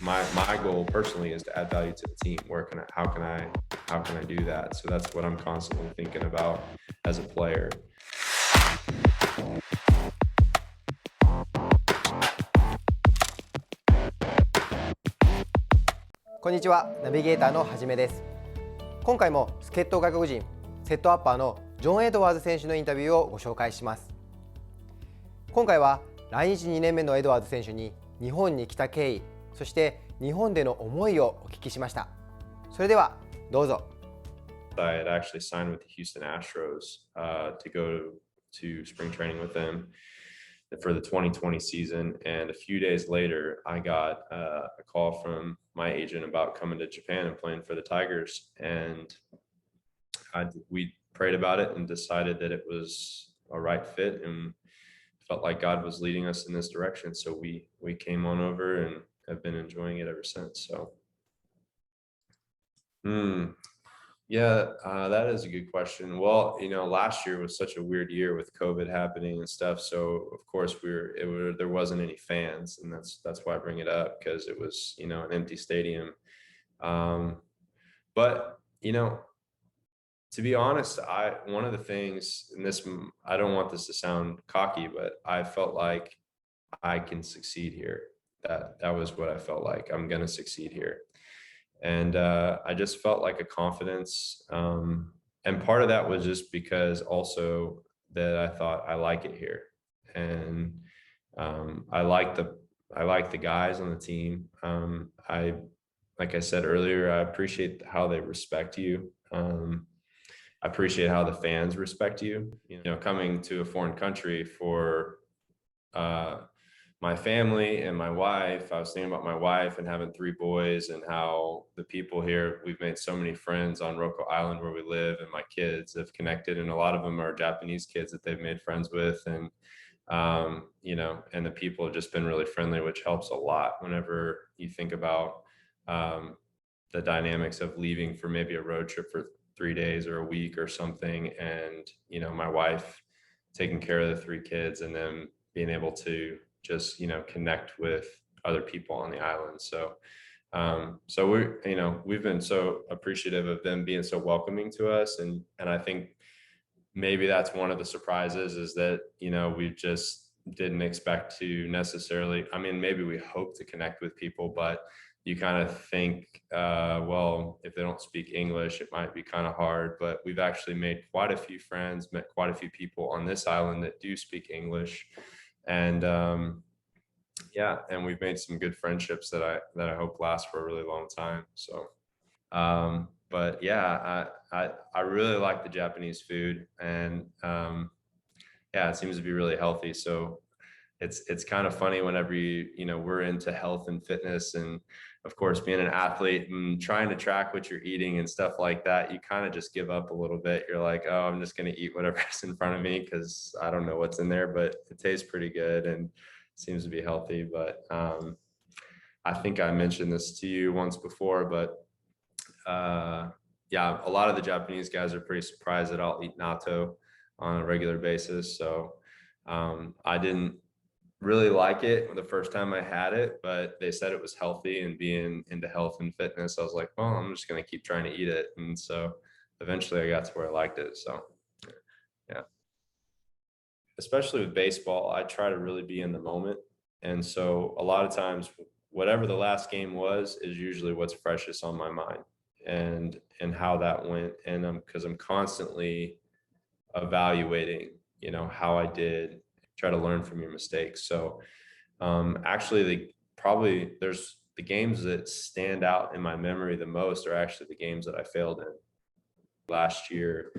my goal personally is to add value to the team. How can I do that? So that's what I'm constantly thinking about as a player. こんにちは、ナビゲーターのはじめです。今回も助っ人外国人セットアッパーのジョン・エドワーズ選手のインタビューをご紹介します。今回は来日2年目のエドワーズ選手に日本に来た経緯、そして日本での思いをお聞きしました。それではどうぞ。I had actually signed with the Houston Astros to go to spring training with them for the 2020 season, and a few days later I got a call from my agent about coming to Japan and playing for the Tigers, and we prayed about it and decided that it was a right fit and felt like God was leading us in this direction, so we came on over and have been enjoying it ever since. So yeah, that is a good question. Well, last year was such a weird year with COVID happening and stuff. So of course there wasn't any fans, and that's why I bring it up, because it was, an empty stadium. But to be honest, one of the things in this, I don't want this to sound cocky, but I felt like I can succeed here. That was what I felt like. I'm going to succeed here. And I just felt like a confidence. And part of that was just because also that I thought I like it here. And I like the guys on the team. Like I said earlier, I appreciate how they respect you. I appreciate how the fans respect you. Coming to a foreign country for my family and my wife, I was thinking about my wife and having 3 boys, and how the people here, we've made so many friends on Roko Island where we live, and my kids have connected, and a lot of them are Japanese kids that they've made friends with. And, and the people have just been really friendly, which helps a lot whenever you think about the dynamics of leaving for maybe a road trip for 3 days or a week or something. And, my wife taking care of the 3 kids, and then being able to just, connect with other people on the island. So, we've been so appreciative of them being so welcoming to us. And I think maybe that's one of the surprises, is that, we just didn't expect to necessarily, maybe we hope to connect with people, but you kind of think, well, if they don't speak English, it might be kind of hard. But we've actually made quite a few friends, met quite a few people on this island that do speak English. And and we've made some good friendships that I hope last for a really long time. So, but yeah, I really like the Japanese food, and it seems to be really healthy. So it's kind of funny whenever we're into health and fitness, and of course being an athlete and trying to track what you're eating and stuff like that, you kind of just give up a little bit. You're like, oh, I'm just going to eat whatever's in front of me, because I don't know what's in there, but it tastes pretty good and seems to be healthy. But I think I mentioned this to you once before, but a lot of the Japanese guys are pretty surprised that I'll eat natto on a regular basis. So I didn't really like it the first time I had it, but they said it was healthy, and being into health and fitness, I was like, well, I'm just going to keep trying to eat it. And so eventually I got to where I liked it. So yeah, especially with baseball, I try to really be in the moment. And so a lot of times, whatever the last game was is usually what's freshest on my mind, and how that went. And because I'm constantly evaluating, how I did, try to learn from your mistakes. So actually there's the games that stand out in my memory the most are actually the games that I failed in. Last year,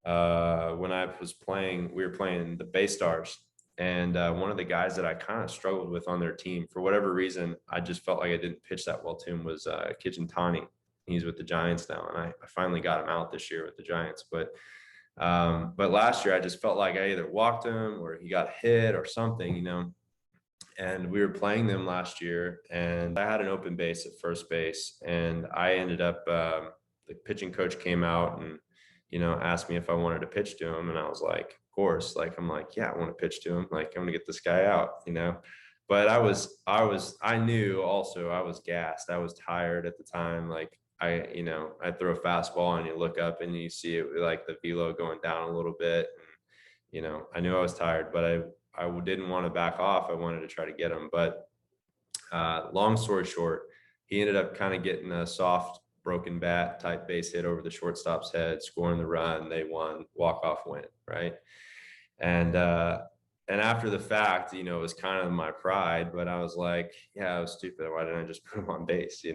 when I was playing, we were playing the Bay Stars, and one of the guys that I kind of struggled with on their team, for whatever reason, I just felt like I didn't pitch that well to him, was Kijintani. He's with the Giants now, and I finally got him out this year with the Giants. But last year I just felt like I either walked him or he got hit or something, and we were playing them last year, and I had an open base at first base, and I ended up, the pitching coach came out and, asked me if I wanted to pitch to him. And I was like, of course, I'm like, yeah, I want to pitch to him. Like, I'm going to get this guy out, but I knew also I was gassed. I was tired at the time. Like I throw a fastball and you look up and you see it like the velo going down a little bit. And, I knew I was tired, but I didn't want to back off. I wanted to try to get him. But long story short, he ended up kind of getting a soft broken bat type base hit over the shortstop's head, scoring the run. They won, walk off win, right? And after the fact, it was kind of my pride, but I was like, yeah, I was stupid. Why didn't I just put him on base?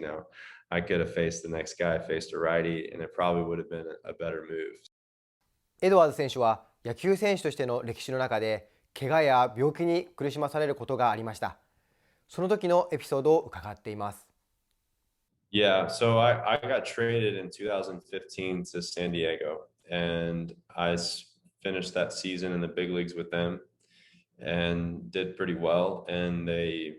I could have faced the next guy, faced a righty, and it probably would have been a better move. エドワーズ選手は野球選手としての歴史の中で怪我や病気に苦しまされることがありました。その時のエピソードを伺っています。Yeah, so I got traded in 2015 to San Diego, and finished that season in the big leagues with them and did pretty well. And they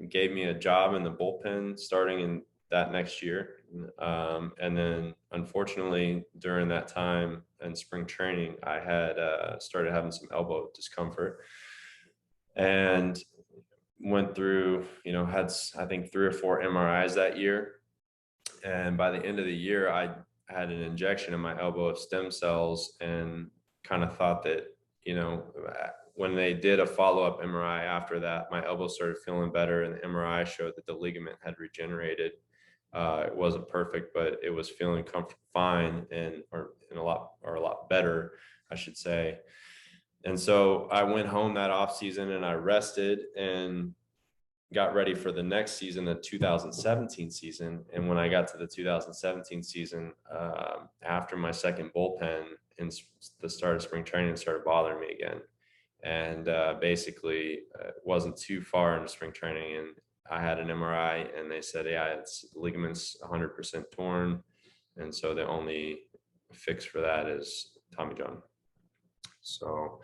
gave me a job in the bullpen starting in that next year. And then unfortunately during that time in spring training, I had started having some elbow discomfort and went through, had I think 3 or 4 MRIs that year. And by the end of the year, I had an injection in my elbow of stem cells and kind of thought that, when they did a follow-up MRI after that, my elbow started feeling better and the MRI showed that the ligament had regenerated. It wasn't perfect, but it was feeling fine or a lot better, I should say. And so I went home that off season and I rested and got ready for the next season, the 2017 season. And when I got to the 2017 season, after my second bullpen in the start of spring training, it started bothering me again. And basically, it wasn't too far into spring training, and I had an MRI, and they said, yeah, it's ligaments 100% torn. And so the only fix for that is Tommy John. So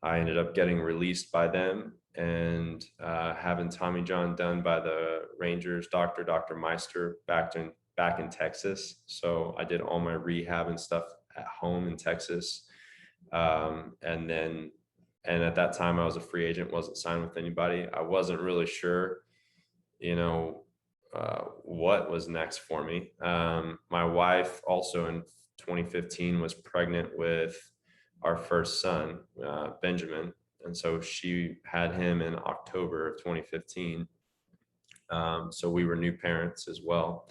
I ended up getting released by them and having Tommy John done by the Rangers, Dr. Meister back in Texas. So I did all my rehab and stuff at home in Texas. And at that time I was a free agent, wasn't signed with anybody. I wasn't really sure, what was next for me. My wife also in 2015 was pregnant with our first son, Benjamin. And so she had him in October of 2015. So we were new parents as well.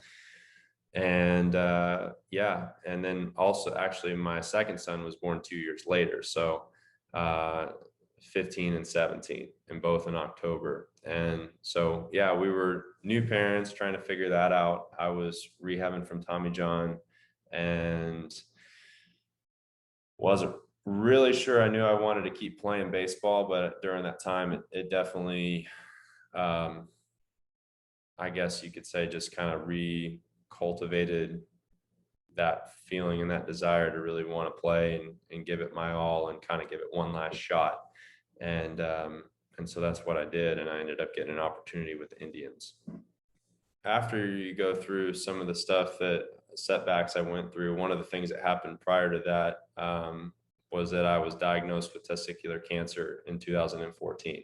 And and then also actually my second son was born 2 years later. So 15 and 17 and both in October. And so, yeah, we were new parents trying to figure that out. I was rehabbing from Tommy John and wasn't really sure. I knew I wanted to keep playing baseball, but during that time, it definitely, I guess you could say, just kind of recultivated that feeling and that desire to really want to play and give it my all and kind of give it one last shot. And so that's what I did. And I ended up getting an opportunity with the Indians. After you go through some of the setbacks I went through, one of the things that happened prior to that was that I was diagnosed with testicular cancer in 2014.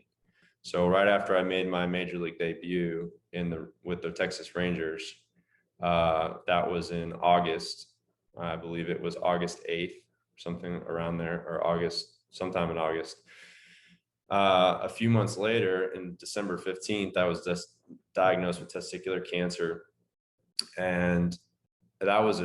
So right after I made my major league debut with the Texas Rangers, that was in August. I believe it was August 8th, something around there, or sometime in August. A few months later, in December 15th, I was just diagnosed with testicular cancer. And that was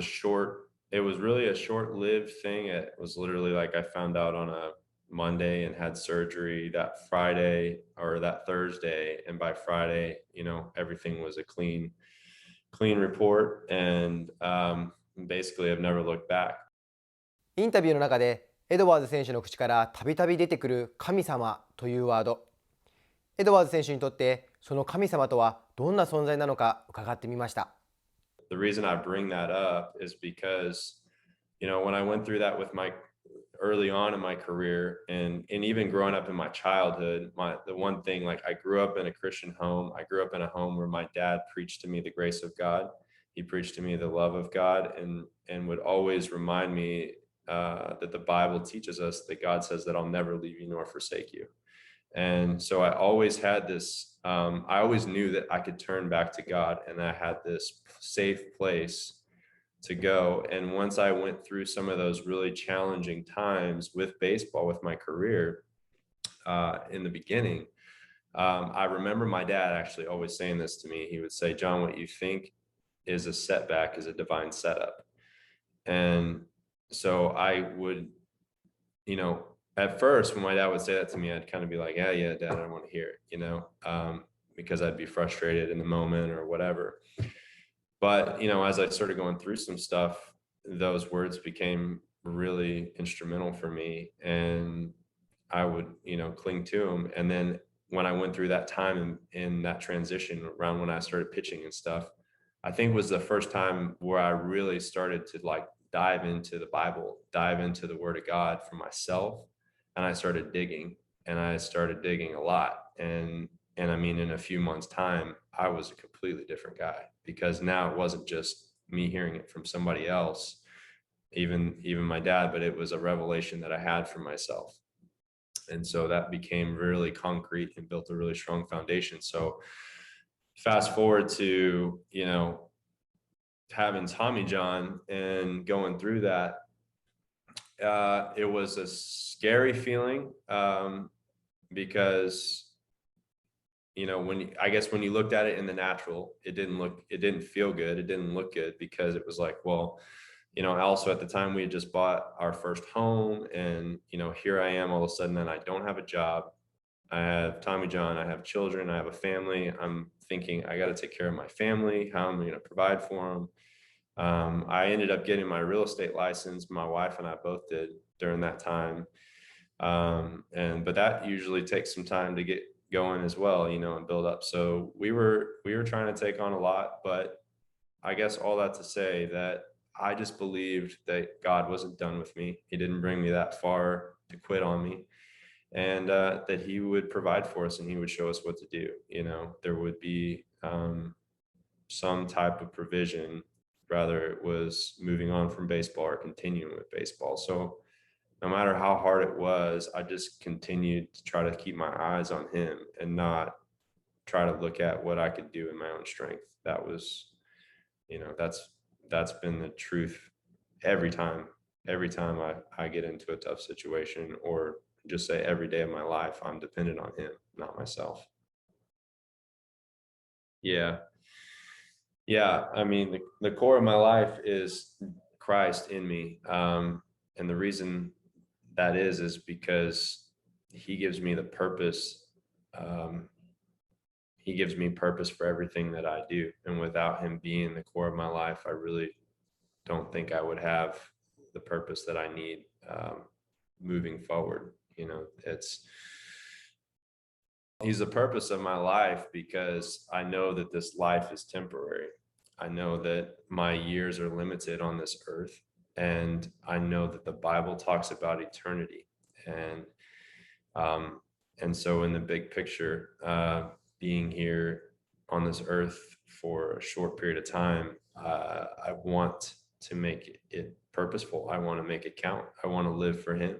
it was really a short-lived thing. It was literally like I found out on a Monday and had surgery that Friday or that Thursday. And by Friday, everything was a clean report. And basically, I've never looked back. インタビューの中でエドワーズ選手の口からたびたび出てくる神様というワード。エドワーズ選手にとってその神様とはどんな存在なのか伺ってみました。The reason I bring that up is because, when I went through that with early on in my career and even growing up in my childhood, the one thing, like I grew up in a Christian home. I grew up in a home where my dad preached to me the grace of God. He preached to me the love of God and would always remind me that the Bible teaches us that God says that I'll never leave you nor forsake you. And so I always had this, I always knew that I could turn back to God, and I had this safe place to go. And once I went through some of those really challenging times with baseball, with my career in the beginning, I remember my dad actually always saying this to me. He would say, John, what you think is a setback is a divine setup. And so I would, at first when my dad would say that to me, I'd kind of be like, yeah, Dad, I don't want to hear it, because I'd be frustrated in the moment or whatever. But, as I started going through some stuff, those words became really instrumental for me, and I would, cling to them. And then when I went through that time in that transition around when I started pitching and stuff, I think was the first time where I really started to dive into the Bible, dive into the Word of God for myself. And I started digging, and I started digging a lot. And I mean, in a few months' time, I was a completely different guy, because now it wasn't just me hearing it from somebody else, even my dad, but it was a revelation that I had for myself. And so that became really concrete and built a really strong foundation. So fast forward to, having Tommy John and going through that, it was a scary feeling, because, when you looked at it in the natural, it didn't feel good. It didn't look good, because it was like, well, also at the time we had just bought our first home, and, here I am all of a sudden, and I don't have a job. I have Tommy John, I have children, I have a family. I'm thinking I got to take care of my family. How am I going to provide for them? I ended up getting my real estate license. My wife and I both did during that time. But that usually takes some time to get going as well, and build up. So we were trying to take on a lot, but I guess all that to say that I just believed that God wasn't done with me. He didn't bring me that far to quit on me, and that He would provide for us, and He would show us what to do. There would be some type of provision, whether it was moving on from baseball or continuing with baseball. So no matter how hard it was, I just continued to try to keep my eyes on Him and not try to look at what I could do in my own strength. That was, that's been the truth every time I get into a tough situation, or just say every day of my life, I'm dependent on Him, not myself. Yeah. I mean, the core of my life is Christ in me. And the reason that is because He gives me the purpose. He gives me purpose for everything that I do. And without Him being the core of my life, I really don't think I would have the purpose that I need moving forward. He's the purpose of my life, because I know that this life is temporary. I know that my years are limited on this earth, and I know that the Bible talks about eternity. And so in the big picture, being here on this earth for a short period of time, I want to make it purposeful. I want to make it count. I want to live for Him.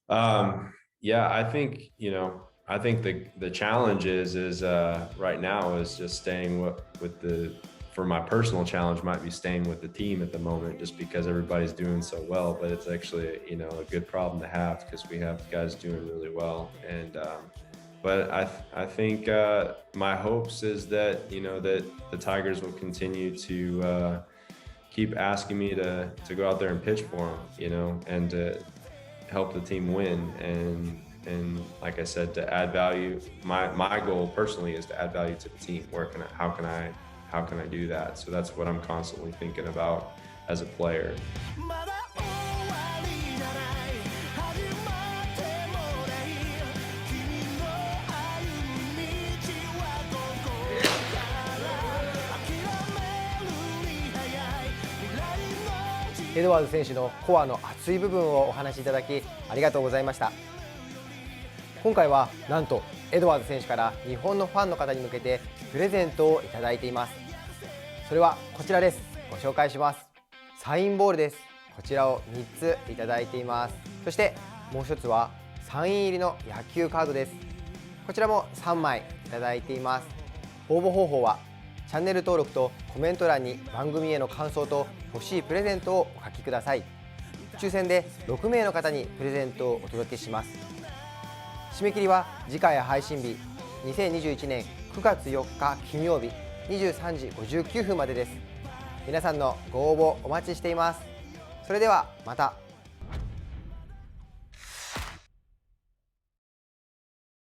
I think, I think the challenge is right now is just staying for my personal challenge might be staying with the team at the moment, just because everybody's doing so well. But it's actually, a good problem to have, because we have guys doing really well. And, but I think my hopes is that, that the Tigers will continue to keep asking me to go out there and pitch for them, and to help the team win. And like I said, to add value. My goal personally is to add value to the team. How can I do that? So that's what I'm constantly thinking about as a player.エドワーズ選手のコアの熱い部分をお話しいただきありがとうございました。今回はなんとエドワーズ選手から日本のファンの方に向けてプレゼントをいただいています。それはこちらです。ご紹介します。サインボールです。こちらを3ついただいています。そしてもう一つはサイン入りの野球カードです。こちらも3枚いただいています。応募方法はチャンネル登録とコメント欄に番組への感想と欲しいプレゼントをお書きください。抽選で6名の方にプレゼントをお届けします。締め切りは次回配信日2021年9月4日金曜日23時59分までです。皆さんのご応募お待ちしています。それではまた。